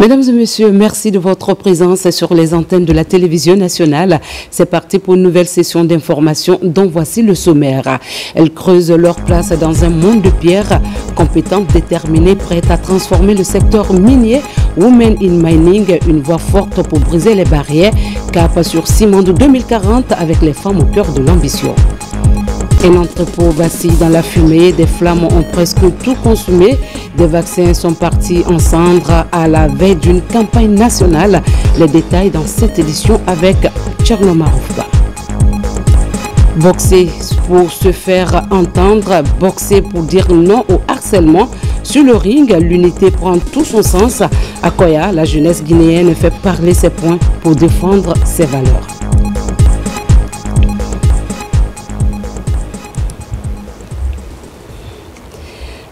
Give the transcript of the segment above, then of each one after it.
Mesdames et messieurs, merci de votre présence sur les antennes de la télévision nationale. C'est parti pour une nouvelle session d'information dont voici le sommaire. Elles creusent leur place dans un monde de pierre, compétentes, déterminées, prêtes à transformer le secteur minier. Women in Mining, une voix forte pour briser les barrières. Cap sur Simandou 2040 avec les femmes au cœur de l'ambition. Un entrepôt vacille dans la fumée, des flammes ont presque tout consumé, des vaccins sont partis en cendres à la veille d'une campagne nationale. Les détails dans cette édition avec Tcherno Maroufba. Boxer pour se faire entendre, boxer pour dire non au harcèlement. Sur le ring, l'unité prend tout son sens. À Koya, la jeunesse guinéenne fait parler ses points pour défendre ses valeurs.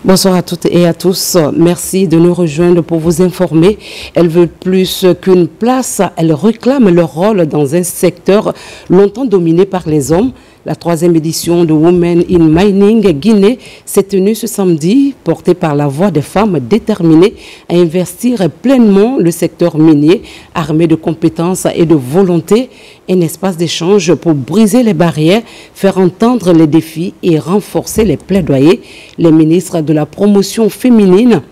Bonsoir à toutes et à tous. Merci de nous rejoindre pour vous informer. Elles veulent plus qu'une place. Elles réclament leur rôle dans un secteur longtemps dominé par les hommes. La 3e édition de Women in Mining Guinée s'est tenue ce samedi, portée par la voix des femmes déterminées à investir pleinement le secteur minier, armées de compétences et de volonté, un espace d'échange pour briser les barrières, faire entendre les défis et renforcer les plaidoyers. Les ministres de la promotion féminine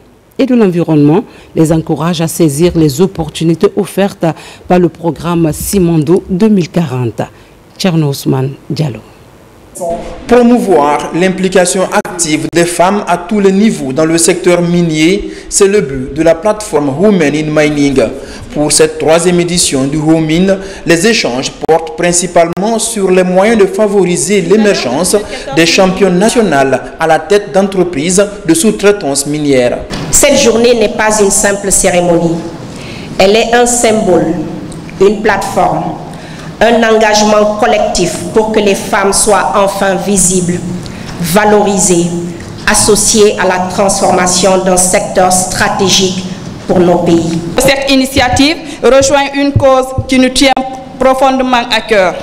et de l'environnement les encouragent à saisir les opportunités offertes par le programme Simandou 2040. Tcherno Ousmane Diallo. Promouvoir l'implication active des femmes à tous les niveaux dans le secteur minier, c'est le but de la plateforme Women in Mining. Pour cette 3e édition du Women, les échanges portent principalement sur les moyens de favoriser l'émergence des championnes nationales à la tête d'entreprises de sous-traitance minière. Cette journée n'est pas une simple cérémonie. Elle est un symbole, une plateforme, un engagement collectif pour que les femmes soient enfin visibles, valorisées, associées à la transformation d'un secteur stratégique pour nos pays. Cette initiative rejoint une cause qui nous tient profondément à cœur,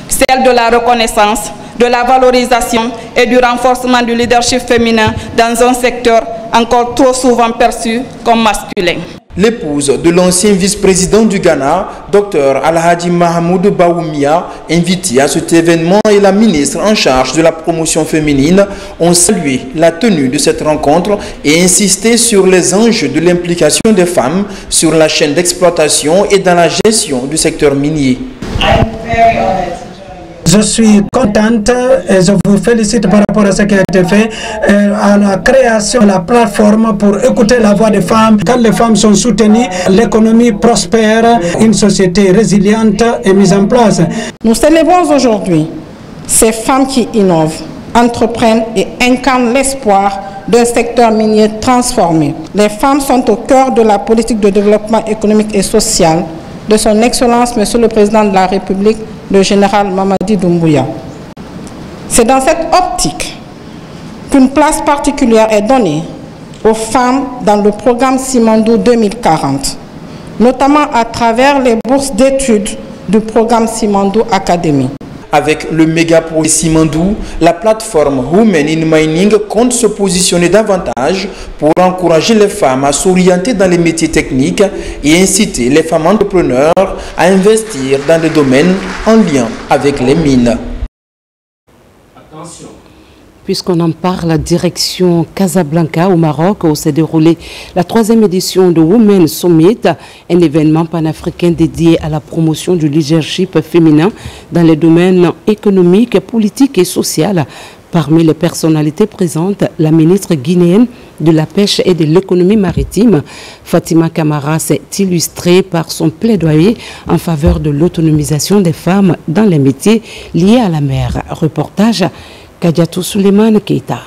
celle de la reconnaissance, de la valorisation et du renforcement du leadership féminin dans un secteur encore trop souvent perçu comme masculin. L'épouse de l'ancien vice-président du Ghana, Dr Alhaji Mahamoud Baoumia, invitée à cet événement, et la ministre en charge de la promotion féminine ont salué la tenue de cette rencontre et insisté sur les enjeux de l'implication des femmes sur la chaîne d'exploitation et dans la gestion du secteur minier. Je suis contente et je vous félicite par rapport à ce qui a été fait, à la création de la plateforme pour écouter la voix des femmes. Quand les femmes sont soutenues, l'économie prospère, une société résiliente est mise en place. Nous célébrons aujourd'hui ces femmes qui innovent, entreprennent et incarnent l'espoir d'un secteur minier transformé. Les femmes sont au cœur de la politique de développement économique et social de son Excellence, Monsieur le Président de la République, le général Mamadi Doumbouya. C'est dans cette optique qu'une place particulière est donnée aux femmes dans le programme Simandou 2040, notamment à travers les bourses d'études du programme Simandou Academy. Avec le méga projet Simandou, la plateforme Women in Mining compte se positionner davantage pour encourager les femmes à s'orienter dans les métiers techniques et inciter les femmes entrepreneurs à investir dans des domaines en lien avec les mines. Attention. Puisqu'on en parle, direction Casablanca au Maroc, où s'est déroulée la 3e édition de Women Summit, un événement panafricain dédié à la promotion du leadership féminin dans les domaines économiques, politiques et sociaux. Parmi les personnalités présentes, la ministre guinéenne de la pêche et de l'économie maritime, Fatima Camara, s'est illustrée par son plaidoyer en faveur de l'autonomisation des femmes dans les métiers liés à la mer. Reportage Kadiatou Suleiman Keita.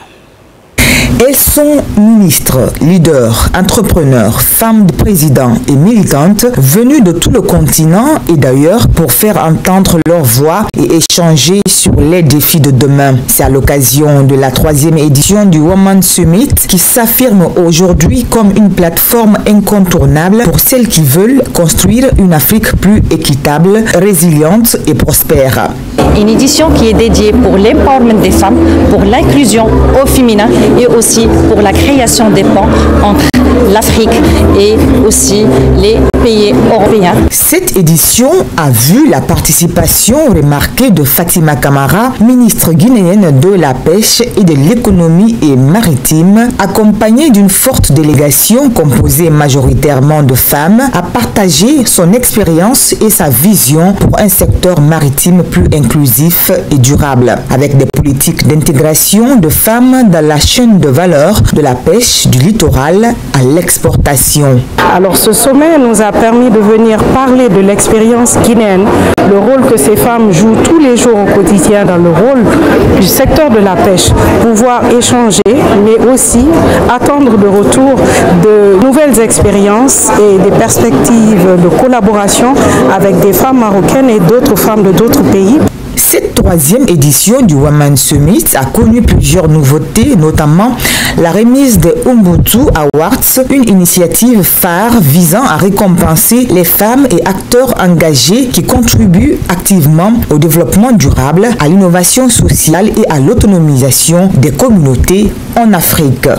Elles sont ministres, leaders, entrepreneurs, femmes de présidents et militantes venues de tout le continent et d'ailleurs pour faire entendre leur voix et échanger sur les défis de demain. C'est à l'occasion de la 3e édition du Women Summit qui s'affirme aujourd'hui comme une plateforme incontournable pour celles qui veulent construire une Afrique plus équitable, résiliente et prospère. Une édition qui est dédiée pour l'empowerment des femmes, pour l'inclusion au féminin et aussi pour la création des ponts entre l'Afrique et aussi les pays européens. Cette édition a vu la participation remarquée de Fatima Camara, ministre guinéenne de la pêche et de l'économie et maritime, accompagnée d'une forte délégation composée majoritairement de femmes, a partagé son expérience et sa vision pour un secteur maritime plus inclusif et durable, avec des politiques d'intégration de femmes dans la chaîne de valeur de la pêche du littoral à l'exportation. Alors ce sommet nous a permis de venir parler de l'expérience guinéenne, le rôle que ces femmes jouent tous les jours au quotidien dans le rôle du secteur de la pêche, pouvoir échanger mais aussi attendre de retour de nouvelles expériences et des perspectives de collaboration avec des femmes marocaines et d'autres femmes de d'autres pays. Cette 3e édition du Women Summit a connu plusieurs nouveautés, notamment la remise des Ubuntu Awards, une initiative phare visant à récompenser les femmes et acteurs engagés qui contribuent activement au développement durable, à l'innovation sociale et à l'autonomisation des communautés en Afrique.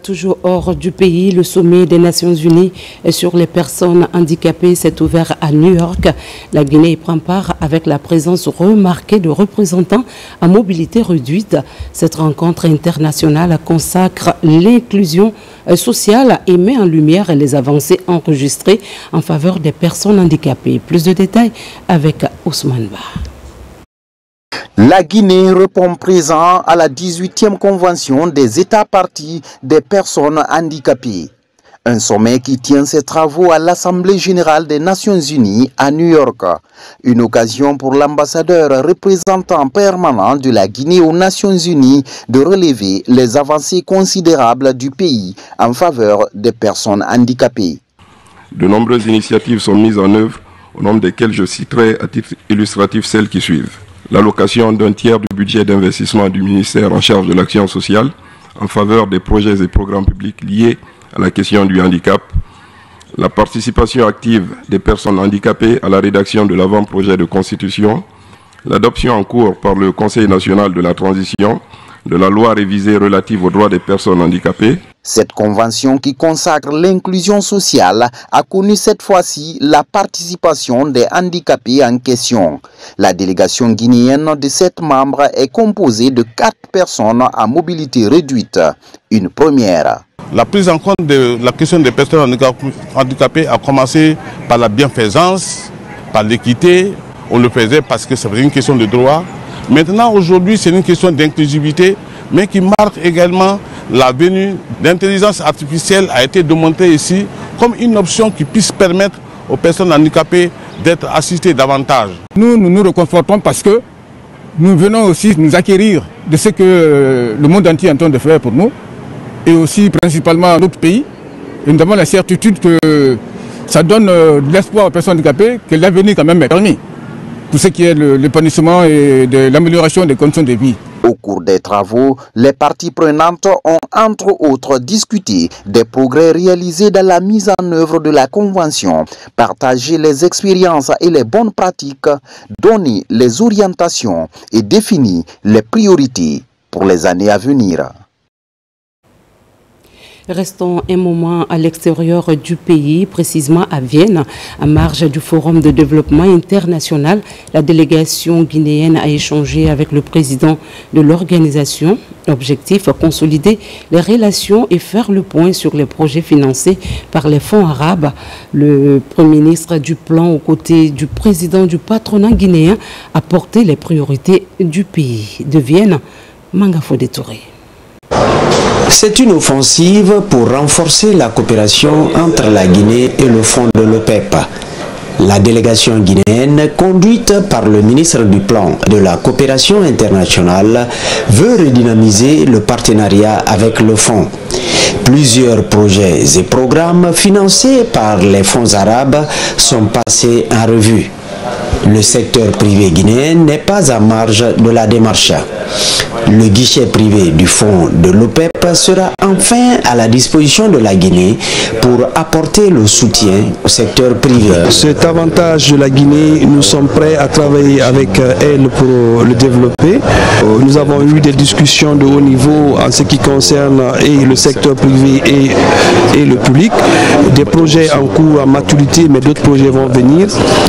Toujours hors du pays, le sommet des Nations Unies sur les personnes handicapées s'est ouvert à New York. La Guinée y prend part avec la présence remarquée de représentants à mobilité réduite. Cette rencontre internationale consacre l'inclusion sociale et met en lumière les avancées enregistrées en faveur des personnes handicapées. Plus de détails avec Ousmane Ba. La Guinée répond présent à la 18e convention des États parties des personnes handicapées. Un sommet qui tient ses travaux à l'Assemblée générale des Nations Unies à New York. Une occasion pour l'ambassadeur représentant permanent de la Guinée aux Nations Unies de relever les avancées considérables du pays en faveur des personnes handicapées. De nombreuses initiatives sont mises en œuvre, au nombre desquelles je citerai à titre illustratif celles qui suivent. L'allocation d'un tiers du budget d'investissement du ministère en charge de l'action sociale en faveur des projets et programmes publics liés à la question du handicap, la participation active des personnes handicapées à la rédaction de l'avant-projet de constitution, l'adoption en cours par le Conseil national de la transition de la loi révisée relative aux droits des personnes handicapées. Cette convention qui consacre l'inclusion sociale a connu cette fois-ci la participation des handicapés en question. La délégation guinéenne de 7 membres est composée de 4 personnes à mobilité réduite. Une première. La prise en compte de la question des personnes handicapées a commencé par la bienfaisance, par l'équité. On le faisait parce que c'est une question de droit. Maintenant, aujourd'hui, c'est une question d'inclusivité, mais qui marque également la venue d'intelligence artificielle a été démontrée ici comme une option qui puisse permettre aux personnes handicapées d'être assistées davantage. Nous nous reconfortons parce que nous venons aussi nous acquérir de ce que le monde entier est en train de faire pour nous et aussi principalement d'autres pays. Et nous avons la certitude que ça donne de l'espoir aux personnes handicapées, que l'avenir quand même est permis pour ce qui est l'épanouissement et de l'amélioration des conditions de vie. Au cours des travaux, les parties prenantes ont entre autres discuté des progrès réalisés dans la mise en œuvre de la Convention, partagé les expériences et les bonnes pratiques, donné les orientations et défini les priorités pour les années à venir. Restons un moment à l'extérieur du pays, précisément à Vienne, à marge du Forum de développement international. La délégation guinéenne a échangé avec le président de l'organisation. Objectif, consolider les relations et faire le point sur les projets financés par les fonds arabes. Le Premier ministre du plan, aux côtés du président du patronat guinéen, a porté les priorités du pays. De Vienne, Mangafodé Touré. C'est une offensive pour renforcer la coopération entre la Guinée et le fonds de l'OPEP. La délégation guinéenne, conduite par le ministre du Plan de la Coopération internationale, veut redynamiser le partenariat avec le fonds. Plusieurs projets et programmes financés par les fonds arabes sont passés en revue. Le secteur privé guinéen n'est pas en marge de la démarche. Le guichet privé du fonds de l'OPEP sera enfin à la disposition de la Guinée pour apporter le soutien au secteur privé. Cet avantage de la Guinée, nous sommes prêts à travailler avec elle pour le développer. Nous avons eu des discussions de haut niveau en ce qui concerne le secteur privé et le public. Des projets en cours, en maturité, mais d'autres projets vont venir.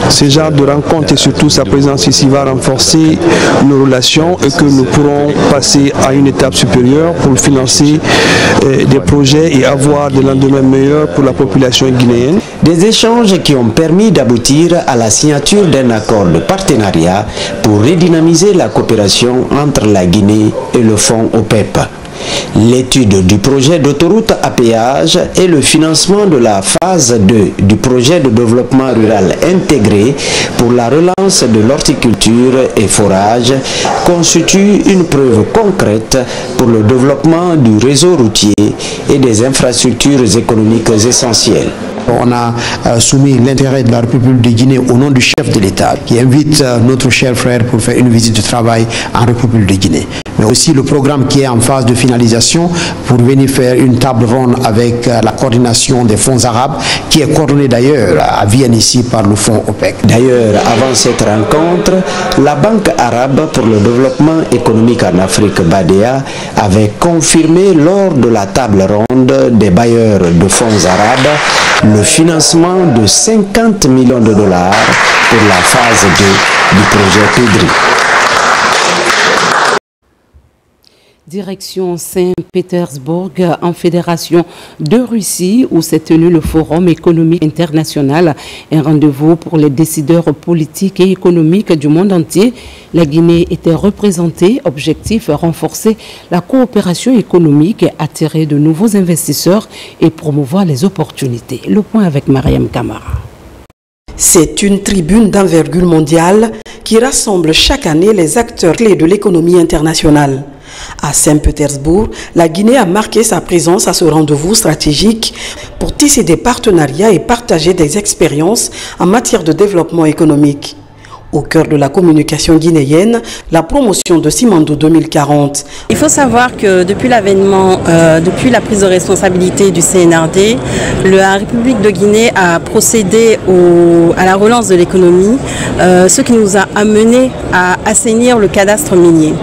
Ce genre de rencontre et surtout sa présence ici va renforcer nos relations et que nous pourrons passer à une étape supérieure pour financer des projets et avoir des lendemains meilleurs pour la population guinéenne. Des échanges qui ont permis d'aboutir à la signature d'un accord de partenariat pour redynamiser la coopération entre la Guinée et le fonds OPEP. L'étude du projet d'autoroute à péage et le financement de la phase 2 du projet de développement rural intégré pour la relance de l'horticulture et forage constituent une preuve concrète pour le développement du réseau routier et des infrastructures économiques essentielles. On a soumis l'intérêt de la République de Guinée au nom du chef de l'État qui invite notre cher frère pour faire une visite de travail en République de Guinée. Mais aussi le programme qui est en phase de finalisation pour venir faire une table ronde avec la coordination des fonds arabes qui est coordonnée d'ailleurs à Vienne ici par le fonds OPEC. D'ailleurs, avant cette rencontre, la Banque arabe pour le développement économique en Afrique, BADEA, avait confirmé lors de la table ronde des bailleurs de fonds arabes le financement de 50 millions de dollars pour la phase 2 du projet PEDRI. Direction Saint-Pétersbourg, en Fédération de Russie, où s'est tenu le Forum économique international, un rendez-vous pour les décideurs politiques et économiques du monde entier. La Guinée était représentée, objectif renforcer la coopération économique, attirer de nouveaux investisseurs et promouvoir les opportunités. Le point avec Mariam Kamara. C'est une tribune d'envergure mondiale qui rassemble chaque année les acteurs clés de l'économie internationale. À Saint-Pétersbourg, la Guinée a marqué sa présence à ce rendez-vous stratégique pour tisser des partenariats et partager des expériences en matière de développement économique. Au cœur de la communication guinéenne, la promotion de Simandou 2040. Il faut savoir que depuis l'avènement, depuis la prise de responsabilité du CNRD, la République de Guinée a procédé à la relance de l'économie, ce qui nous a amené à assainir le cadastre minier.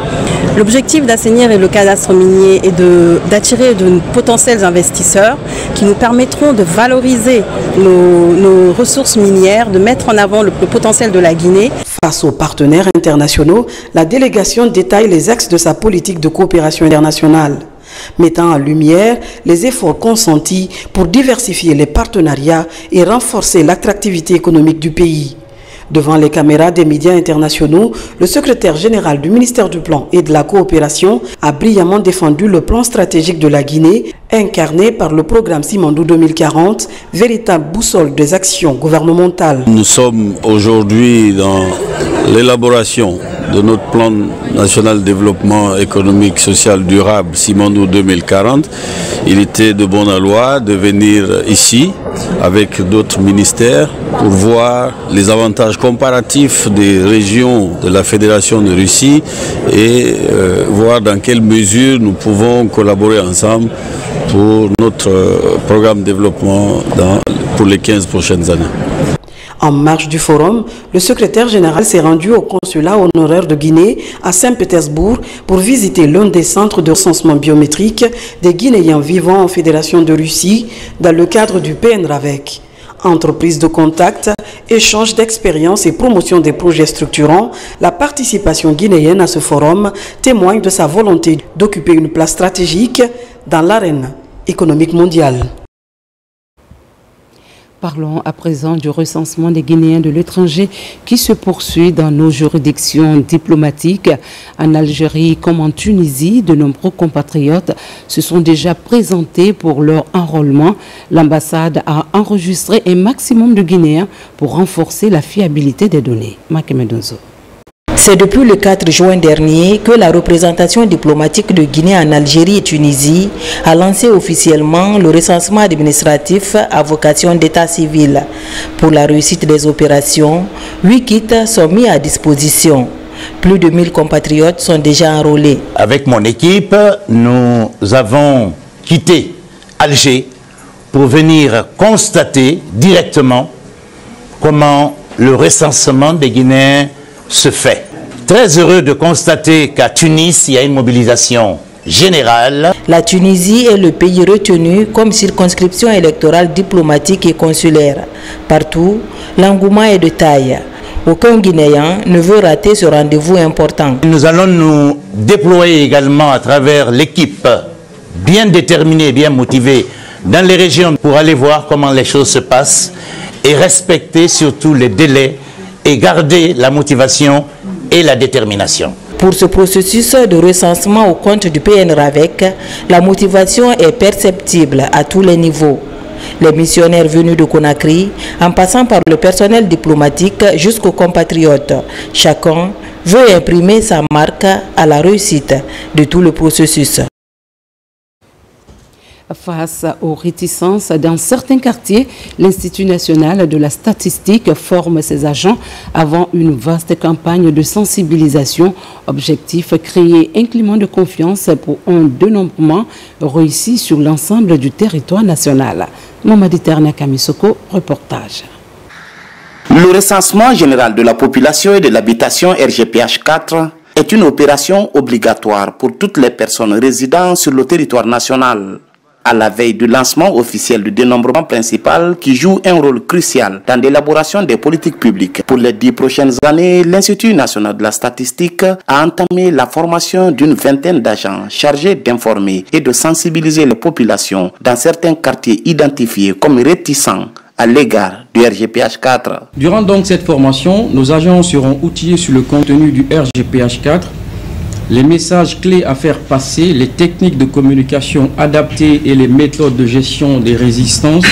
L'objectif d'assainir le cadastre minier est d'attirer de potentiels investisseurs qui nous permettront de valoriser nos ressources minières, de mettre en avant le potentiel de la Guinée. Face aux partenaires internationaux, la délégation détaille les axes de sa politique de coopération internationale, mettant en lumière les efforts consentis pour diversifier les partenariats et renforcer l'attractivité économique du pays. Devant les caméras des médias internationaux, le secrétaire général du ministère du Plan et de la Coopération a brillamment défendu le plan stratégique de la Guinée, incarné par le programme Simandou 2040, véritable boussole des actions gouvernementales. Nous sommes aujourd'hui dans l'élaboration de notre plan national de développement économique, social, durable, Simandou 2040. Il était de bon aloi de venir ici avec d'autres ministères pour voir les avantages comparatifs des régions de la Fédération de Russie et voir dans quelle mesure nous pouvons collaborer ensemble pour notre programme de développement pour les 15 prochaines années. En marge du forum, le secrétaire général s'est rendu au consulat honoraire de Guinée à Saint-Pétersbourg pour visiter l'un des centres de recensement biométrique des Guinéens vivant en Fédération de Russie dans le cadre du PNRAVEC. Entreprise de contact, échange d'expériences et promotion des projets structurants, la participation guinéenne à ce forum témoigne de sa volonté d'occuper une place stratégique dans l'arène économique mondiale. Parlons à présent du recensement des Guinéens de l'étranger qui se poursuit dans nos juridictions diplomatiques. En Algérie comme en Tunisie, de nombreux compatriotes se sont déjà présentés pour leur enrôlement. L'ambassade a enregistré un maximum de Guinéens pour renforcer la fiabilité des données. Makemedonzo. C'est depuis le 4 juin dernier que la représentation diplomatique de Guinée en Algérie et Tunisie a lancé officiellement le recensement administratif à vocation d'état civil. Pour la réussite des opérations, 8 kits sont mis à disposition. Plus de 1000 compatriotes sont déjà enrôlés. Avec mon équipe, nous avons quitté Alger pour venir constater directement comment le recensement des Guinéens se fait. Très heureux de constater qu'à Tunis, il y a une mobilisation générale. La Tunisie est le pays retenu comme circonscription électorale diplomatique et consulaire. Partout, l'engouement est de taille. Aucun Guinéen ne veut rater ce rendez-vous important. Nous allons nous déployer également à travers l'équipe bien déterminée, bien motivée dans les régions pour aller voir comment les choses se passent et respecter surtout les délais et garder la motivation et la détermination. Pour ce processus de recensement au compte du PNRAVEC, la motivation est perceptible à tous les niveaux. Les missionnaires venus de Conakry, en passant par le personnel diplomatique jusqu'aux compatriotes, chacun veut imprimer sa marque à la réussite de tout le processus. Face aux réticences dans certains quartiers, l'Institut national de la statistique forme ses agents avant une vaste campagne de sensibilisation. Objectif, créer un climat de confiance pour un dénombrement réussi sur l'ensemble du territoire national. Mamadi Terna Kamisoko, reportage. Le recensement général de la population et de l'habitation RGPH 4 est une opération obligatoire pour toutes les personnes résidant sur le territoire national. À la veille du lancement officiel du dénombrement principal qui joue un rôle crucial dans l'élaboration des politiques publiques. Pour les 10 prochaines années, l'Institut national de la statistique a entamé la formation d'une vingtaine d'agents chargés d'informer et de sensibiliser les populations dans certains quartiers identifiés comme réticents à l'égard du RGPH 4. Durant donc cette formation, nos agents seront outillés sur le contenu du RGPH 4, les messages clés à faire passer, les techniques de communication adaptées et les méthodes de gestion des résistances,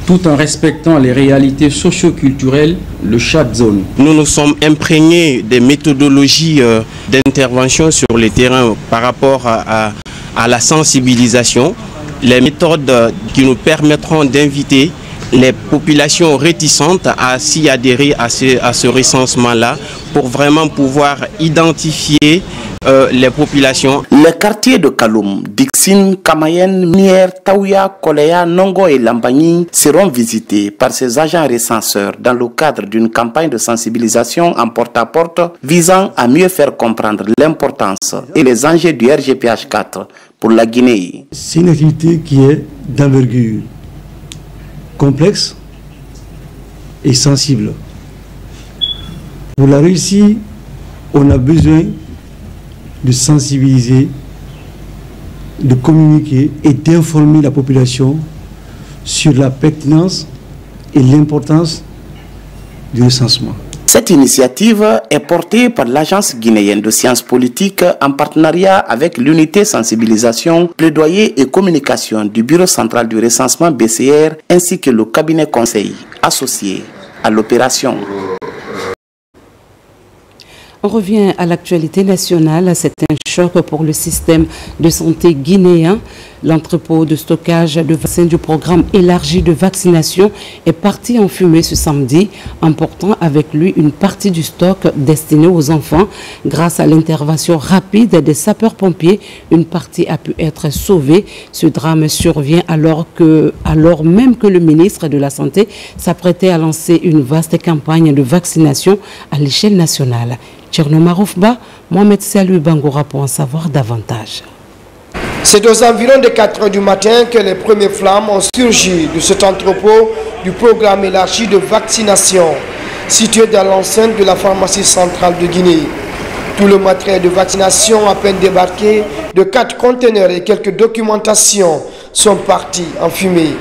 tout en respectant les réalités socio-culturelles de chaque zone. Nous nous sommes imprégnés des méthodologies d'intervention sur le terrain par rapport à la sensibilisation, les méthodes qui nous permettront d'inviter les populations réticentes à s'y adhérer à ce recensement-là pour vraiment pouvoir identifier les populations. Les quartiers de Kaloum, Dixine, Kamayen, Mier, Taouya, Koleya, Nongo et Lambagny seront visités par ces agents recenseurs dans le cadre d'une campagne de sensibilisation en porte-à-porte visant à mieux faire comprendre l'importance et les enjeux du RGPH 4 pour la Guinée. C'est une activité qui est d'envergure, complexe et sensible. Pour la réussite, on a besoin de sensibiliser, de communiquer et d'informer la population sur la pertinence et l'importance du recensement. Cette initiative est portée par l'Agence guinéenne de sciences politiques en partenariat avec l'unité sensibilisation, plaidoyer et communication du Bureau central du recensement BCR ainsi que le cabinet conseil associé à l'opération. On revient à l'actualité nationale. C'est un choc pour le système de santé guinéen. L'entrepôt de stockage de vaccins du programme élargi de vaccination est parti en fumée ce samedi, emportant avec lui une partie du stock destiné aux enfants. Grâce à l'intervention rapide des sapeurs-pompiers, une partie a pu être sauvée. Ce drame survient alors même que le ministre de la Santé s'apprêtait à lancer une vaste campagne de vaccination à l'échelle nationale. Tcherno Maroufba, Mohamed Salou Bangoura pour en savoir davantage. C'est aux environs de 4 h du matin que les premières flammes ont surgi de cet entrepôt du programme élargi de vaccination situé dans l'enceinte de la pharmacie centrale de Guinée. Tout le matériel de vaccination à peine débarqué de 4 conteneurs et quelques documentations sont partis en fumée.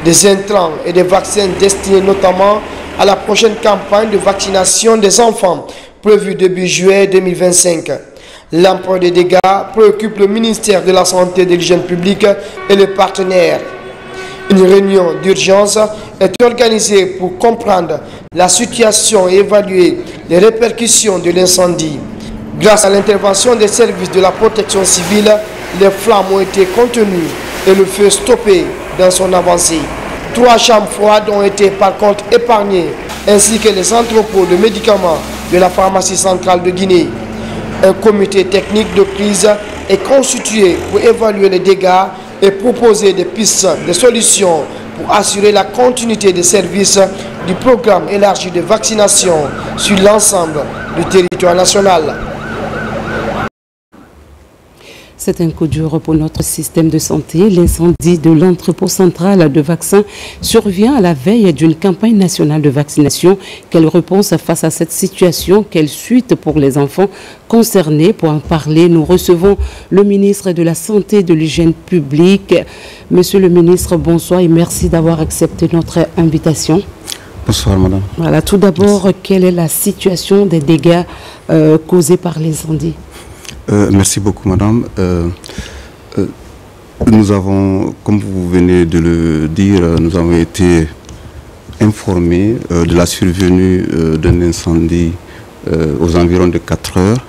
des intrants et des vaccins destinés notamment à la prochaine campagne de vaccination des enfants prévue début juillet 2025. L'ampleur des dégâts préoccupe le ministère de la Santé et de l'Hygiène publique et les partenaires. Une réunion d'urgence est organisée pour comprendre la situation et évaluer les répercussions de l'incendie. Grâce à l'intervention des services de la protection civile, les flammes ont été contenues et le feu stoppé dans son avancée. 3 chambres froides ont été par contre épargnées, ainsi que les entrepôts de médicaments de la pharmacie centrale de Guinée. Un comité technique de crise est constitué pour évaluer les dégâts et proposer des pistes de solutions pour assurer la continuité des services du programme élargi de vaccination sur l'ensemble du territoire national. C'est un coup dur pour notre système de santé. L'incendie de l'entrepôt central de vaccins survient à la veille d'une campagne nationale de vaccination. Quelle réponse face à cette situation? Quelle suite pour les enfants concernés? Pour en parler, nous recevons le ministre de la Santé et de l'Hygiène publique. Monsieur le ministre, bonsoir et merci d'avoir accepté notre invitation. Bonsoir, madame. Voilà, tout d'abord, quelle est la situation des dégâts causés par l'incendie? Merci beaucoup, madame. Nous avons, comme vous venez de le dire, nous avons été informés de la survenue d'un incendie aux environs de 4 heures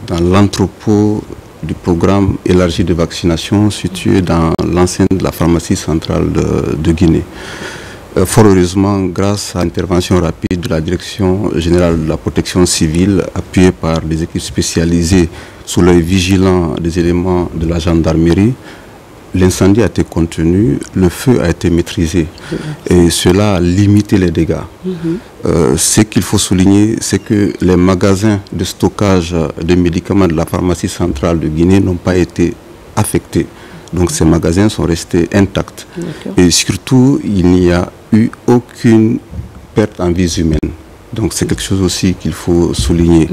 dans l'entrepôt du programme élargi de vaccination situé dans l'enceinte de la pharmacie centrale de Guinée. Fort heureusement, grâce à l'intervention rapide de la Direction générale de la protection civile, appuyée par des équipes spécialisées sous l'œil vigilant des éléments de la gendarmerie, l'incendie a été contenu, le feu a été maîtrisé et cela a limité les dégâts. Ce qu'il faut souligner, c'est que les magasins de stockage de médicaments de la pharmacie centrale de Guinée n'ont pas été affectés. Donc ces magasins sont restés intacts. Et surtout, il n'y a eu aucune perte en vie humaine. Donc c'est quelque chose aussi qu'il faut souligner.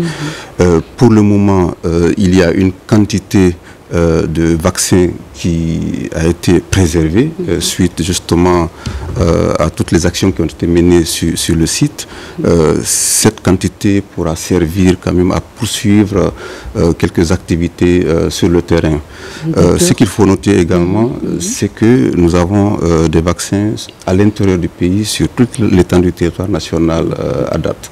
Pour le moment, il y a une quantité de vaccins qui a été préservée suite justement à toutes les actions qui ont été menées sur le site. Cette quantité pourra servir quand même à poursuivre quelques activités sur le terrain. Ce qu'il faut noter également, c'est que nous avons des vaccins à l'intérieur du pays sur toute l'étendue du territoire national à date.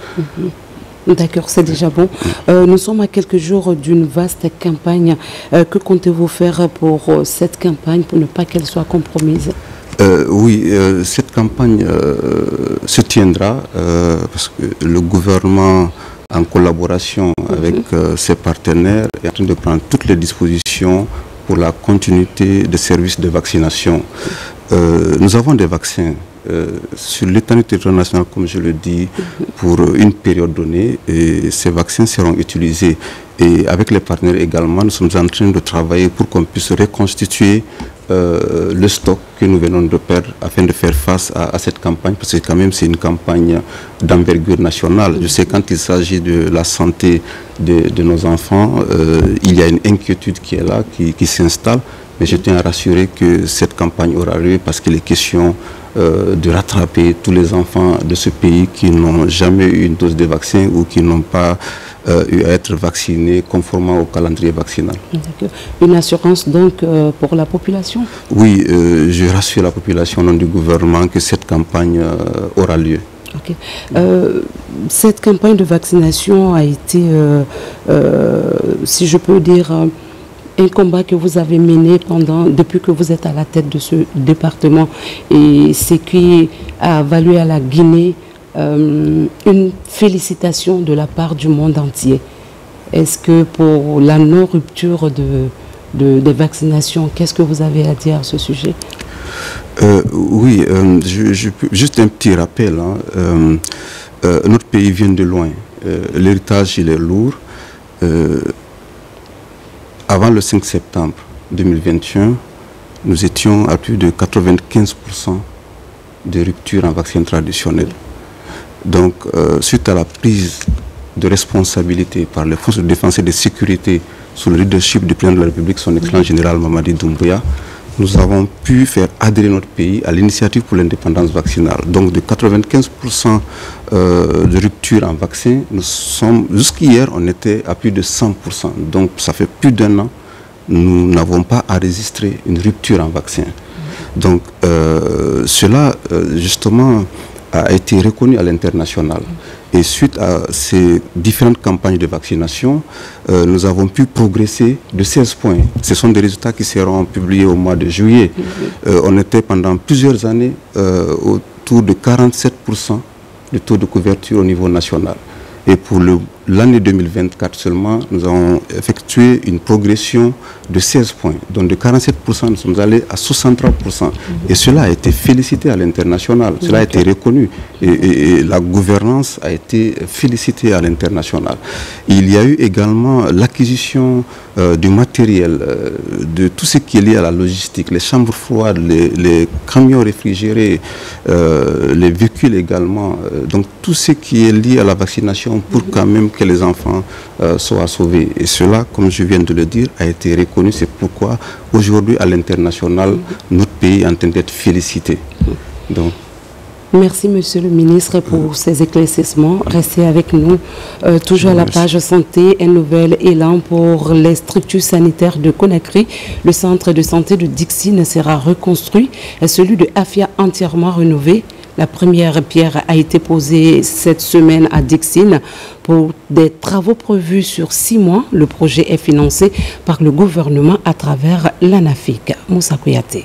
D'accord, c'est déjà bon. Nous sommes à quelques jours d'une vaste campagne. Que comptez-vous faire pour cette campagne, pour ne pas qu'elle soit compromise? Oui, cette campagne se tiendra parce que le gouvernement, en collaboration avec ses partenaires, est en train de prendre toutes les dispositions pour la continuité des services de vaccination. Nous avons des vaccins sur l'étendue du territoire national, comme je le dis, pour une période donnée, et ces vaccins seront utilisés. Et avec les partenaires également, nous sommes en train de travailler pour qu'on puisse reconstituer le stock que nous venons de perdre afin de faire face à cette campagne, parce que quand même c'est une campagne d'envergure nationale. Je sais quand il s'agit de la santé de nos enfants, il y a une inquiétude qui est là, qui s'installe, mais je tiens à rassurer que cette campagne aura lieu parce qu'il est question de rattraper tous les enfants de ce pays qui n'ont jamais eu une dose de vaccin ou qui n'ont pas eu à être vaccinés conformément au calendrier vaccinal. Une assurance donc pour la population? Oui, je rassure la population au nom du gouvernement que cette campagne aura lieu. Okay. Cette campagne de vaccination a été, si je peux dire, un combat que vous avez mené depuis que vous êtes à la tête de ce département, et ce qui a valu à la Guinée une félicitation de la part du monde entier. Est-ce que pour la non-rupture des vaccinations, qu'est-ce que vous avez à dire à ce sujet? Oui, juste un petit rappel. Notre pays vient de loin. L'héritage, il est lourd. Avant le 5 septembre 2021, nous étions à plus de 95% de rupture en vaccin traditionnel. Donc, suite à la prise de responsabilité par les forces de défense et de sécurité sous le leadership du président de la République, son excellence général Mamadi Doumbouya, nous avons pu faire adhérer notre pays à l'initiative pour l'indépendance vaccinale. Donc de 95% de rupture en vaccin, jusqu'hier on était à plus de 100%. Donc ça fait plus d'un an, nous n'avons pas enregistré une rupture en vaccin. Donc cela justement a été reconnu à l'international. Et suite à ces différentes campagnes de vaccination, nous avons pu progresser de 16 points. Ce sont des résultats qui seront publiés au mois de juillet. On était pendant plusieurs années autour de 47% de taux de couverture au niveau national. Et pour l'année 2024 seulement, nous avons effectué une progression de 16 points. Donc de 47%, nous sommes allés à 63%. Et cela a été félicité à l'international. Cela a été reconnu. Et la gouvernance a été félicitée à l'international. Il y a eu également l'acquisition du matériel, de tout ce qui est lié à la logistique, les chambres froides, les camions réfrigérés, les véhicules également. Donc tout ce qui est lié à la vaccination pour quand même que les enfants soient sauvés. Et cela, comme je viens de le dire, a été reconnu. C'est pourquoi aujourd'hui à l'international, notre pays est en train d'être félicité. Donc, merci Monsieur le ministre pour ces éclaircissements. Restez avec nous. Toujours à la page santé, un nouvel élan pour les structures sanitaires de Conakry. Le centre de santé de Dixine sera reconstruit et celui de Afia entièrement rénové. La première pierre a été posée cette semaine à Dixine pour des travaux prévus sur 6 mois. Le projet est financé par le gouvernement à travers l'ANAFIC. Moussa Kouyaté.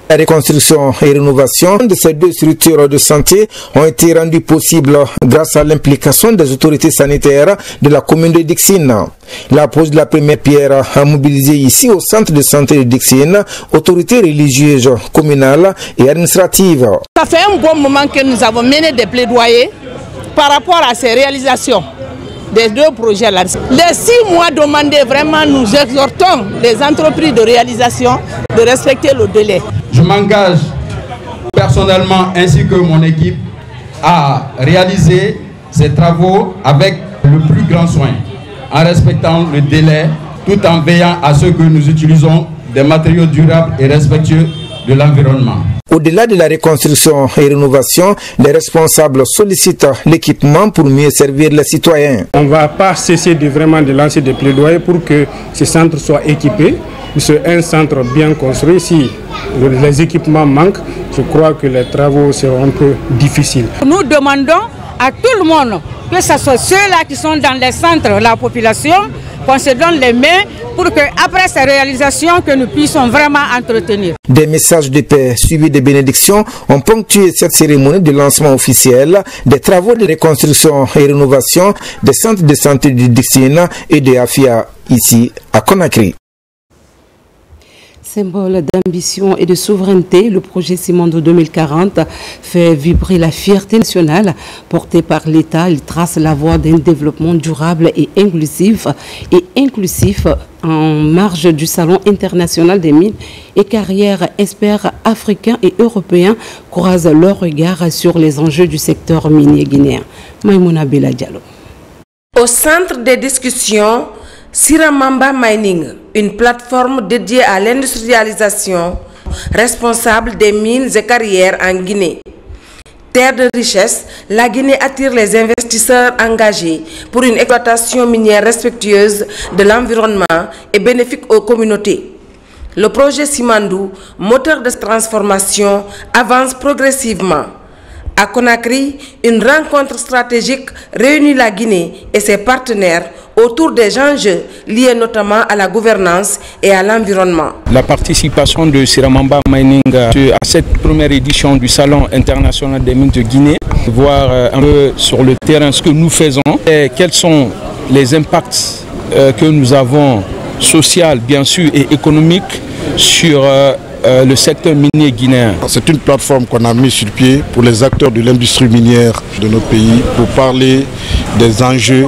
La reconstruction et rénovation de ces deux structures de santé ont été rendues possibles grâce à l'implication des autorités sanitaires de la commune de Dixine. La pose de la première pierre a mobilisé ici au centre de santé de Dixine, autorités religieuses, communales et administratives. Ça fait un bon moment que nous avons mené des plaidoyers par rapport à ces réalisations des deux projets-là. Les 6 mois demandés, vraiment, nous exhortons les entreprises de réalisation de respecter le délai. Je m'engage personnellement ainsi que mon équipe à réaliser ces travaux avec le plus grand soin, en respectant le délai, tout en veillant à ce que nous utilisons des matériaux durables et respectueux de l'environnement. Au-delà de la reconstruction et rénovation, les responsables sollicitent l'équipement pour mieux servir les citoyens. On ne va pas cesser de lancer des plaidoyers pour que ces centres soient équipés. C'est un centre bien construit. Si les équipements manquent, je crois que les travaux seront un peu difficiles. Nous demandons à tout le monde, que ce soit ceux-là qui sont dans les centres, la population, qu'on se donne les mains pour qu'après ces réalisations, que nous puissions vraiment entretenir. Des messages de paix suivis de bénédictions ont ponctué cette cérémonie de lancement officiel des travaux de reconstruction et rénovation des centres de santé de Dixine et de Afia ici à Conakry. Symbole d'ambition et de souveraineté, le projet Simandou 2040 fait vibrer la fierté nationale portée par l'État. Il trace la voie d'un développement durable et inclusif en marge du Salon international des mines et carrières. Experts africains et européens croisent leur regard sur les enjeux du secteur minier guinéen. Maïmouna Bella Diallo. Au centre des discussions, Siramamba Mining, une plateforme dédiée à l'industrialisation, responsable des mines et carrières en Guinée. Terre de richesse, la Guinée attire les investisseurs engagés pour une exploitation minière respectueuse de l'environnement et bénéfique aux communautés. Le projet Simandou, moteur de transformation, avance progressivement. À Conakry, une rencontre stratégique réunit la Guinée et ses partenaires autour des enjeux liés notamment à la gouvernance et à l'environnement. La participation de Siramamba Mining à cette première édition du Salon international des mines de Guinée, voir un peu sur le terrain ce que nous faisons et quels sont les impacts que nous avons social bien sûr et économique sur le secteur minier guinéen. C'est une plateforme qu'on a mise sur pied pour les acteurs de l'industrie minière de nos pays pour parler des enjeux,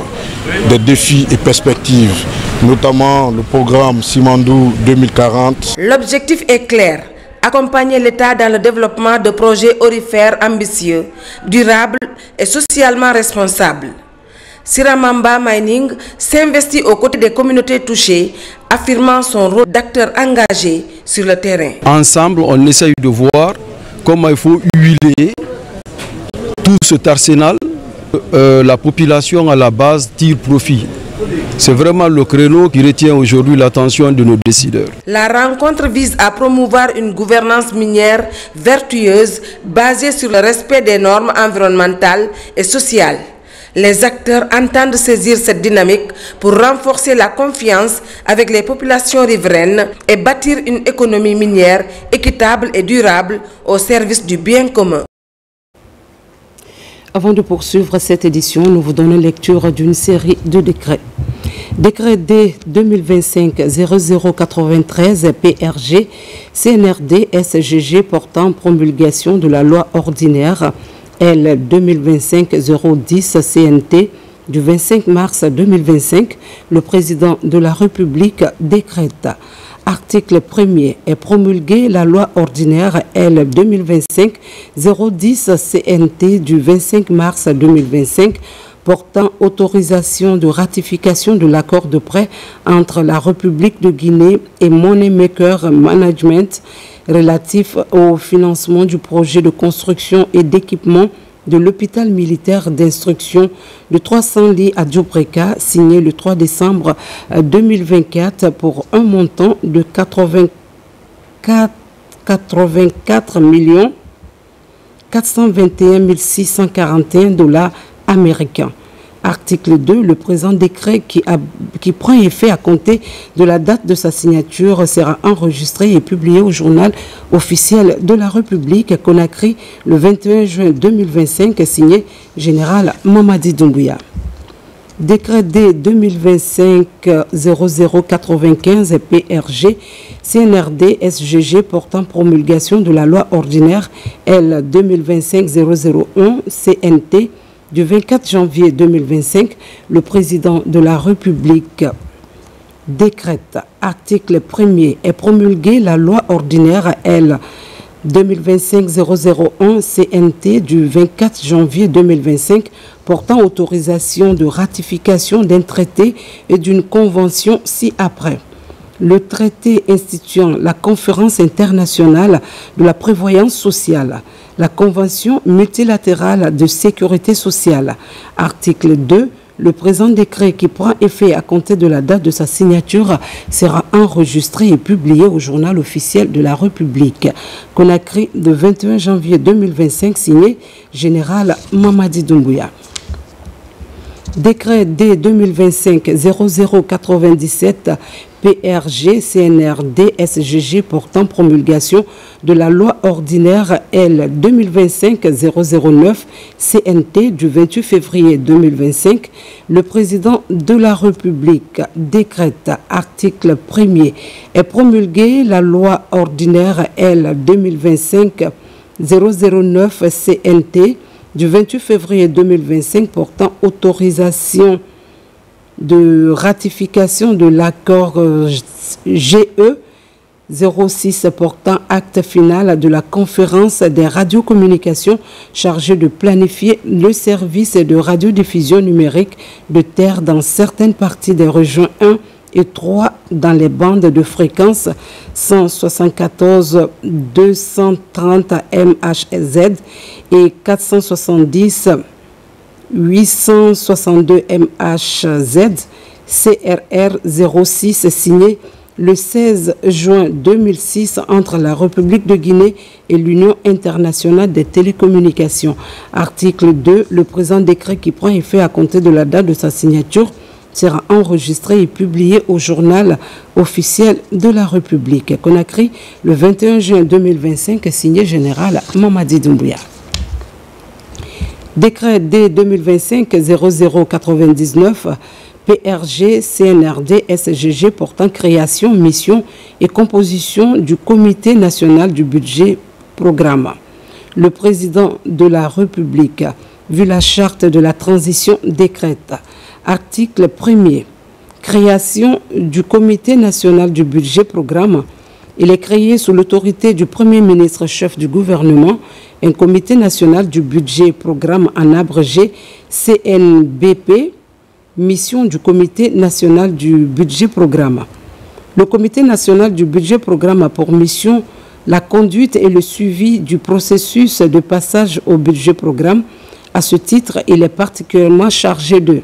des défis et perspectives, notamment le programme Simandou 2040. L'objectif est clair, accompagner l'État dans le développement de projets aurifères ambitieux, durables et socialement responsables. Siramamba Mining s'investit aux côtés des communautés touchées, affirmant son rôle d'acteur engagé sur le terrain. Ensemble, on essaye de voir comment il faut huiler tout cet arsenal. La population à la base tire profit. C'est vraiment le créneau qui retient aujourd'hui l'attention de nos décideurs. La rencontre vise à promouvoir une gouvernance minière vertueuse basée sur le respect des normes environnementales et sociales. Les acteurs entendent saisir cette dynamique pour renforcer la confiance avec les populations riveraines et bâtir une économie minière équitable et durable au service du bien commun. Avant de poursuivre cette édition, nous vous donnons lecture d'une série de décrets. Décret D 2025-0093 PRG CNRD SGG portant promulgation de la loi ordinaire L 2025-010 CNT du 25 mars 2025, le président de la République décrète. Article 1er est promulguée la loi ordinaire L 2025-010 CNT du 25 mars 2025 portant autorisation de ratification de l'accord de prêt entre la République de Guinée et Moneymaker Management relatif au financement du projet de construction et d'équipement de l'hôpital militaire d'instruction de 300 lits à Djobreka, signé le 3 décembre 2024 pour un montant de 84 421 641 $ américains. Article 2, le présent décret qui prend effet à compter de la date de sa signature sera enregistré et publié au journal officiel de la République Conakry le 21 juin 2025, signé Général Mamadi Doumbouya. Décret D 2025-0095 PRG CNRD SGG portant promulgation de la loi ordinaire L 2025-001 CNT du 24 janvier 2025, le président de la République décrète. Article 1er est promulguée la loi ordinaire L 2025-001 CNT du 24 janvier 2025 portant autorisation de ratification d'un traité et d'une convention ci-après. Le traité instituant la conférence internationale de la prévoyance sociale, la convention multilatérale de sécurité sociale. Article 2, le présent décret qui prend effet à compter de la date de sa signature sera enregistré et publié au journal officiel de la République. Conakry, le 21 janvier 2025, signé Général Mamadi Doumbouya. Décret D 2025-0097 PRG CNRD SGG portant promulgation de la loi ordinaire L 2025-009 CNT du 28 février 2025, le président de la République décrète. Article 1er est promulguée la loi ordinaire L 2025-009 CNT du 28 février 2025 portant autorisation de ratification de l'accord GE 06 portant acte final de la conférence des radiocommunications chargée de planifier le service de radiodiffusion numérique de terre dans certaines parties des régions 1 et 3 dans les bandes de fréquence 174 230 MHz et 470 862 MHz CRR 06 signé le 16 juin 2006 entre la République de Guinée et l'Union internationale des télécommunications. Article 2, le présent décret qui prend effet à compter de la date de sa signature sera enregistré et publié au journal officiel de la République. Conakry, le 21 juin 2025, signé Général Mamadi Doumbouya. Décret D 2025-0099 PRG CNRD SGG portant création, mission et composition du Comité national du budget programme. Le président de la République, vu la charte de la transition, décrète. Article 1er. Création du Comité national du budget programme. Il est créé sous l'autorité du Premier ministre chef du gouvernement, un Comité national du budget programme en abrégé CNBP, mission du Comité national du budget programme. Le Comité national du budget programme a pour mission la conduite et le suivi du processus de passage au budget programme. À ce titre, il est particulièrement chargé de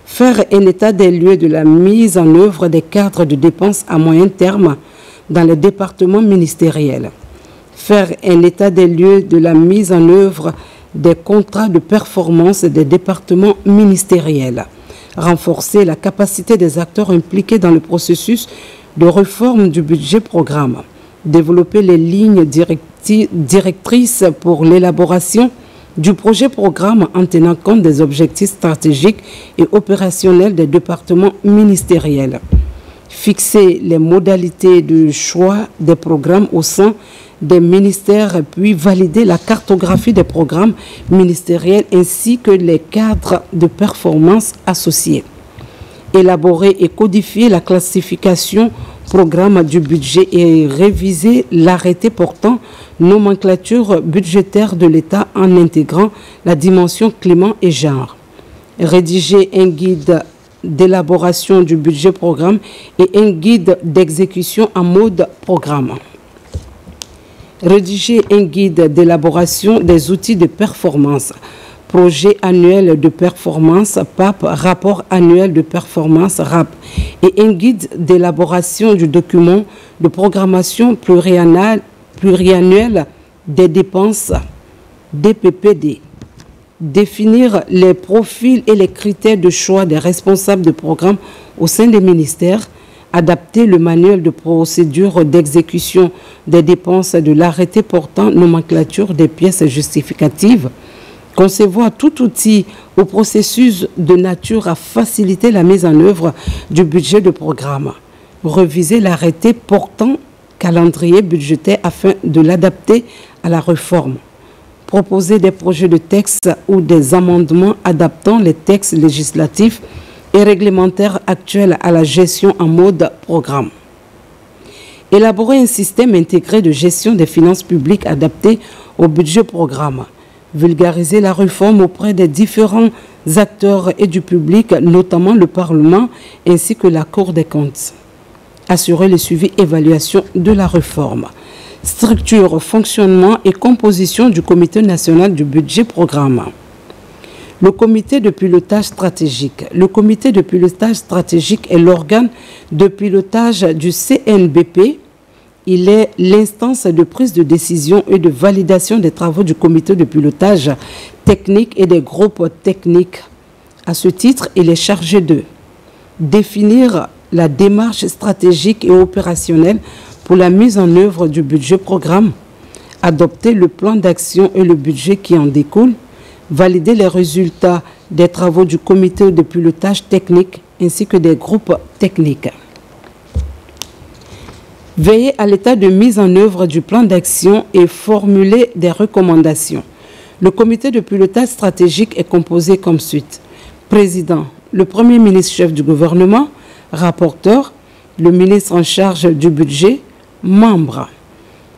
faire un état des lieux de la mise en œuvre des cadres de dépenses à moyen terme dans les départements ministériels, faire un état des lieux de la mise en œuvre des contrats de performance des départements ministériels, renforcer la capacité des acteurs impliqués dans le processus de réforme du budget programme, développer les lignes directrices pour l'élaboration du projet programme en tenant compte des objectifs stratégiques et opérationnels des départements ministériels, fixer les modalités de choix des programmes au sein des ministères, puis valider la cartographie des programmes ministériels ainsi que les cadres de performance associés, élaborer et codifier la classification programme du budget et réviser l'arrêté portant nomenclature budgétaire de l'État en intégrant la dimension climat et genre, rédiger un guide d'élaboration du budget programme et un guide d'exécution en mode programme, rédiger un guide d'élaboration des outils de performance, projet annuel de performance PAP, rapport annuel de performance RAP et un guide d'élaboration du document de programmation pluriannuelle des dépenses DPPD. Définir les profils et les critères de choix des responsables de programme au sein des ministères, adapter le manuel de procédure d'exécution des dépenses de l'arrêté portant nomenclature des pièces justificatives, concevoir tout outil ou processus de nature à faciliter la mise en œuvre du budget de programme, reviser l'arrêté portant calendrier budgétaire afin de l'adapter à la réforme, proposer des projets de texte ou des amendements adaptant les textes législatifs et réglementaires actuels à la gestion en mode programme. Élaborer un système intégré de gestion des finances publiques adapté au budget programme. Vulgariser la réforme auprès des différents acteurs et du public, notamment le Parlement ainsi que la Cour des comptes. Assurer le suivi et évaluation de la réforme. Structure, fonctionnement et composition du Comité national du budget programme. Le comité de pilotage stratégique. Le comité de pilotage stratégique est l'organe de pilotage du CNBP. Il est l'instance de prise de décision et de validation des travaux du comité de pilotage technique et des groupes techniques. À ce titre, il est chargé de définir la démarche stratégique et opérationnelle pour la mise en œuvre du budget programme, adopter le plan d'action et le budget qui en découle, valider les résultats des travaux du comité de pilotage technique ainsi que des groupes techniques. Veiller à l'état de mise en œuvre du plan d'action et formuler des recommandations. Le comité de pilotage stratégique est composé comme suit. Président, le Premier ministre chef du gouvernement, rapporteur, le ministre en charge du budget, membres.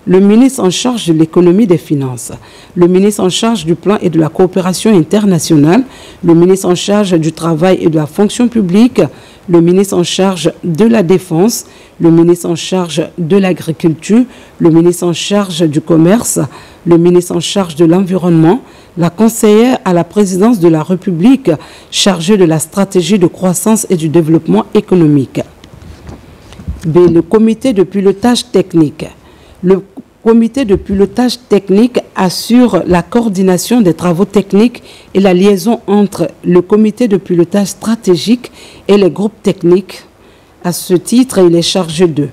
Le ministre en charge de l'économie des finances, le ministre en charge du plan et de la coopération internationale, le ministre en charge du travail et de la fonction publique, le ministre en charge de la défense, le ministre en charge de l'agriculture, le ministre en charge du commerce, le ministre en charge de l'environnement, la conseillère à la présidence de la République chargée de la stratégie de croissance et du développement économique. B. Le comité de pilotage technique. Le comité de pilotage technique assure la coordination des travaux techniques et la liaison entre le comité de pilotage stratégique et les groupes techniques. À ce titre, il est chargé de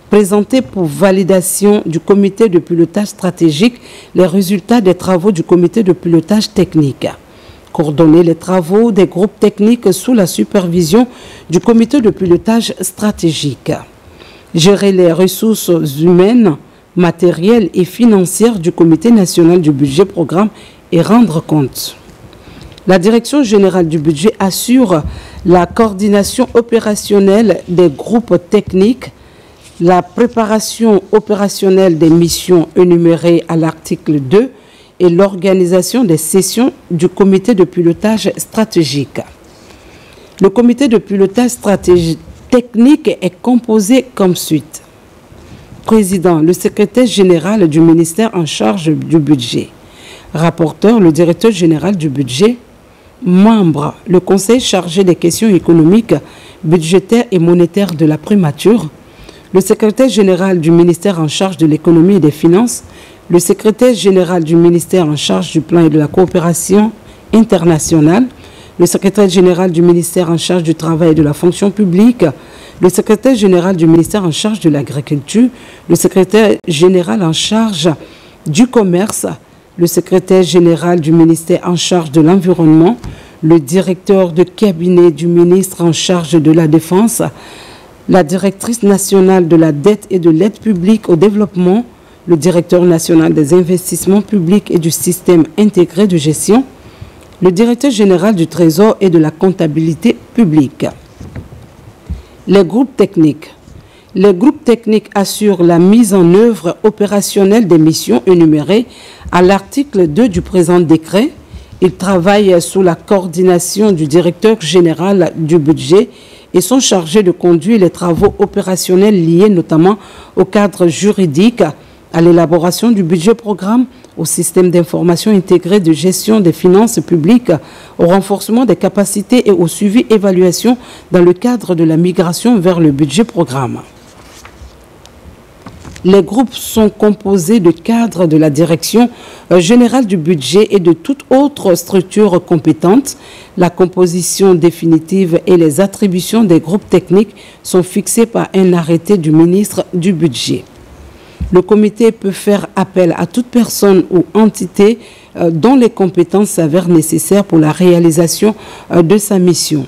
présenter pour validation du comité de pilotage stratégique les résultats des travaux du comité de pilotage technique, coordonner les travaux des groupes techniques sous la supervision du comité de pilotage stratégique, gérer les ressources humaines, matérielles et financières du comité national du budget programme et rendre compte. La direction générale du budget assure la coordination opérationnelle des groupes techniques, la préparation opérationnelle des missions énumérées à l'article 2 et l'organisation des sessions du comité de pilotage stratégique. Le comité de pilotage technique est composé comme suit. Président, le secrétaire général du ministère en charge du budget. Rapporteur, le directeur général du budget. Membre, le conseil chargé des questions économiques, budgétaires et monétaires de la primature. Le secrétaire général du ministère en charge de l'économie et des finances. Le secrétaire général du ministère en charge du plan et de la coopération internationale. Le secrétaire général du ministère en charge du travail et de la fonction publique. Le secrétaire général du ministère en charge de l'agriculture, le secrétaire général en charge du commerce, le secrétaire général du ministère en charge de l'environnement, le directeur de cabinet du ministre en charge de la défense, la directrice nationale de la dette et de l'aide publique au développement, le directeur national des investissements publics et du système intégré de gestion, le directeur général du trésor et de la comptabilité publique. Les groupes techniques. Les groupes techniques assurent la mise en œuvre opérationnelle des missions énumérées à l'article 2 du présent décret. Ils travaillent sous la coordination du directeur général du budget et sont chargés de conduire les travaux opérationnels liés notamment au cadre juridique, à l'élaboration du budget programme, au système d'information intégré de gestion des finances publiques, au renforcement des capacités et au suivi-évaluation dans le cadre de la migration vers le budget programme. Les groupes sont composés de cadres de la direction générale du budget et de toute autre structure compétente. La composition définitive et les attributions des groupes techniques sont fixées par un arrêté du ministre du budget. Le comité peut faire appel à toute personne ou entité dont les compétences s'avèrent nécessaires pour la réalisation de sa mission.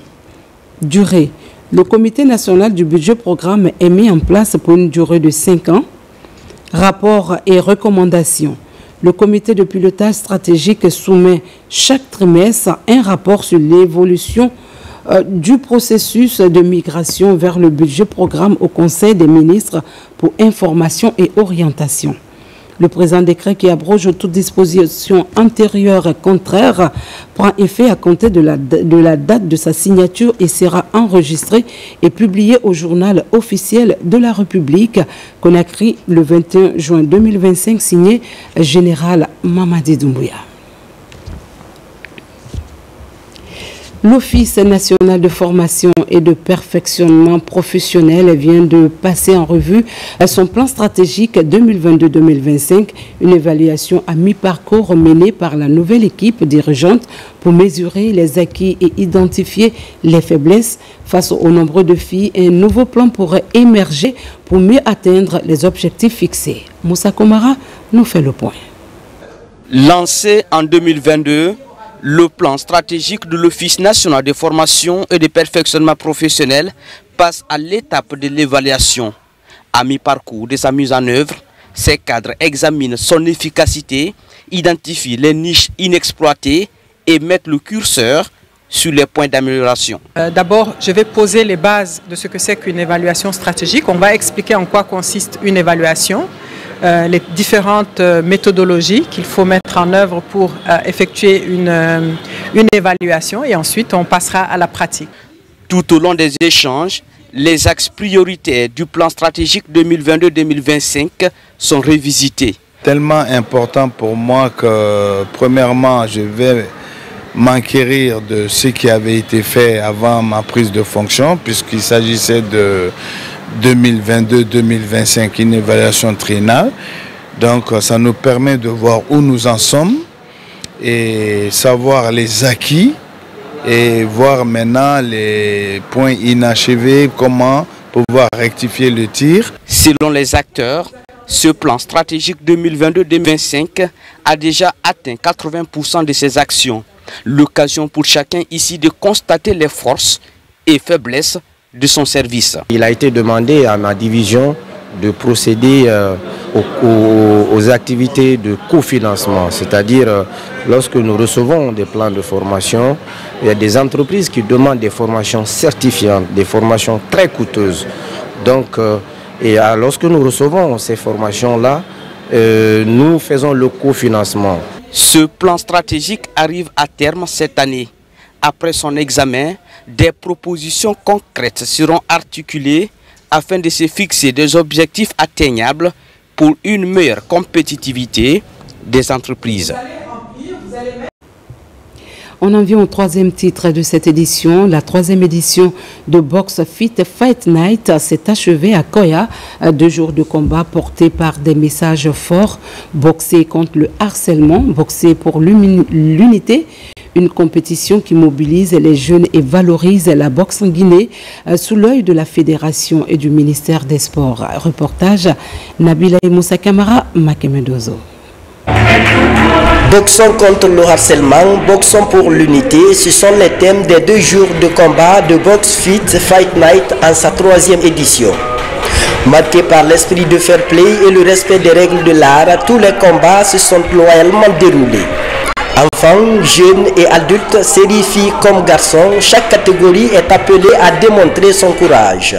Durée. Le comité national du budget programme est mis en place pour une durée de 5 ans. Rapport et recommandations. Le comité de pilotage stratégique soumet chaque trimestre un rapport sur l'évolution du processus de migration vers le budget programme au Conseil des ministres pour information et orientation. Le présent décret qui abroge toute disposition antérieure et contraire prend effet à compter de la date de sa signature et sera enregistré et publié au journal officiel de la République, Conakry le 21 juin 2025, signé Général Mamadi Doumbouya. L'Office national de formation et de perfectionnement professionnel vient de passer en revue son plan stratégique 2022-2025, une évaluation à mi-parcours menée par la nouvelle équipe dirigeante pour mesurer les acquis et identifier les faiblesses. Face aux nombreux défis, un nouveau plan pourrait émerger pour mieux atteindre les objectifs fixés. Moussa Komara nous fait le point. Lancé en 2022, le plan stratégique de l'Office national de formation et de perfectionnement professionnel passe à l'étape de l'évaluation. À mi-parcours de sa mise en œuvre, ces cadres examinent son efficacité, identifient les niches inexploitées et mettent le curseur sur les points d'amélioration. D'abord, je vais poser les bases de ce que c'est qu'une évaluation stratégique. On va expliquer en quoi consiste une évaluation, les différentes méthodologies qu'il faut mettre en œuvre pour effectuer une évaluation et ensuite on passera à la pratique. Tout au long des échanges, les axes prioritaires du plan stratégique 2022-2025 sont revisités. Tellement important pour moi que premièrement je vais m'enquérir de ce qui avait été fait avant ma prise de fonction puisqu'il s'agissait de 2022-2025, une évaluation triennale. Donc ça nous permet de voir où nous en sommes et savoir les acquis et voir maintenant les points inachevés, comment pouvoir rectifier le tir. Selon les acteurs, ce plan stratégique 2022-2025 a déjà atteint 80% de ses actions. L'occasion pour chacun ici de constater les forces et faiblesses de son service. Il a été demandé à ma division de procéder aux activités de cofinancement, c'est-à-dire lorsque nous recevons des plans de formation, il y a des entreprises qui demandent des formations certifiantes, des formations très coûteuses. Donc, lorsque nous recevons ces formations-là, nous faisons le cofinancement. Ce plan stratégique arrive à terme cette année. Après son examen, Des propositions concrètes seront articulées afin de se fixer des objectifs atteignables pour une meilleure compétitivité des entreprises. On en vient au troisième titre de cette édition. La troisième édition de Box Fit Fight Night s'est achevée à Koya. 2 jours de combat portés par des messages forts. Boxer contre le harcèlement, boxer pour l'unité. Une compétition qui mobilise les jeunes et valorise la boxe en Guinée sous l'œil de la Fédération et du ministère des Sports. Reportage Nabila Moussa Kamara, Makemedozo. Boxons contre le harcèlement, boxons pour l'unité, ce sont les thèmes des 2 jours de combat de Box Fit Fight Night en sa 3e édition. Marqués par l'esprit de fair play et le respect des règles de l'art, tous les combats se sont loyalement déroulés. Enfants, jeunes et adultes, séries filles comme garçons, chaque catégorie est appelée à démontrer son courage.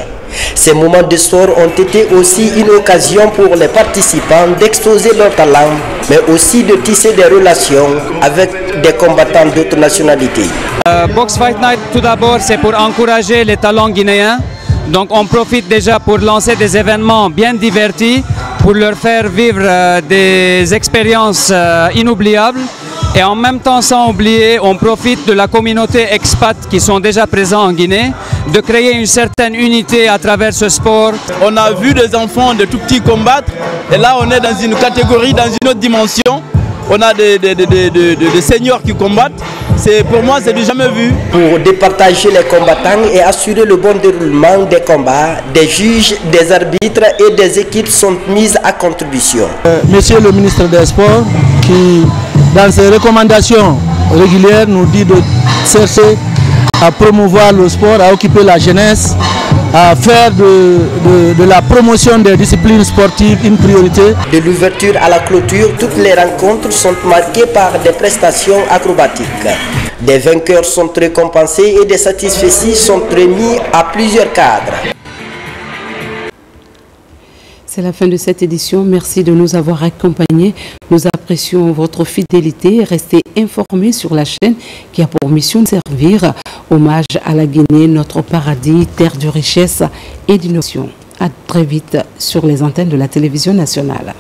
Ces moments de sport ont été aussi une occasion pour les participants d'exposer leur talent, mais aussi de tisser des relations avec des combattants d'autres nationalités. Box Fight Night, tout d'abord, c'est pour encourager les talents guinéens. Donc on profite déjà pour lancer des événements bien divertis, pour leur faire vivre des expériences inoubliables. Et en même temps, sans oublier, on profite de la communauté expat qui sont déjà présents en Guinée, de créer une certaine unité à travers ce sport. On a vu des enfants de tout petits combattre, et là on est dans une catégorie, dans une autre dimension. On a des seniors qui combattent. Pour moi, c'est du jamais vu. Pour départager les combattants et assurer le bon déroulement des combats, des juges, des arbitres et des équipes sont mises à contribution. Monsieur le ministre des Sports, qui dans ses recommandations régulières nous dit de chercher à promouvoir le sport, à occuper la jeunesse, à faire de la promotion des disciplines sportives une priorité. De l'ouverture à la clôture, toutes les rencontres sont marquées par des prestations acrobatiques. Des vainqueurs sont récompensés et des satisfaits sont remis à plusieurs cadres. C'est la fin de cette édition. Merci de nous avoir accompagnés. Nous apprécions votre fidélité. Restez informés sur la chaîne qui a pour mission de servir. Hommage à la Guinée, notre paradis, terre de richesse et d'innovation. À très vite sur les antennes de la télévision nationale.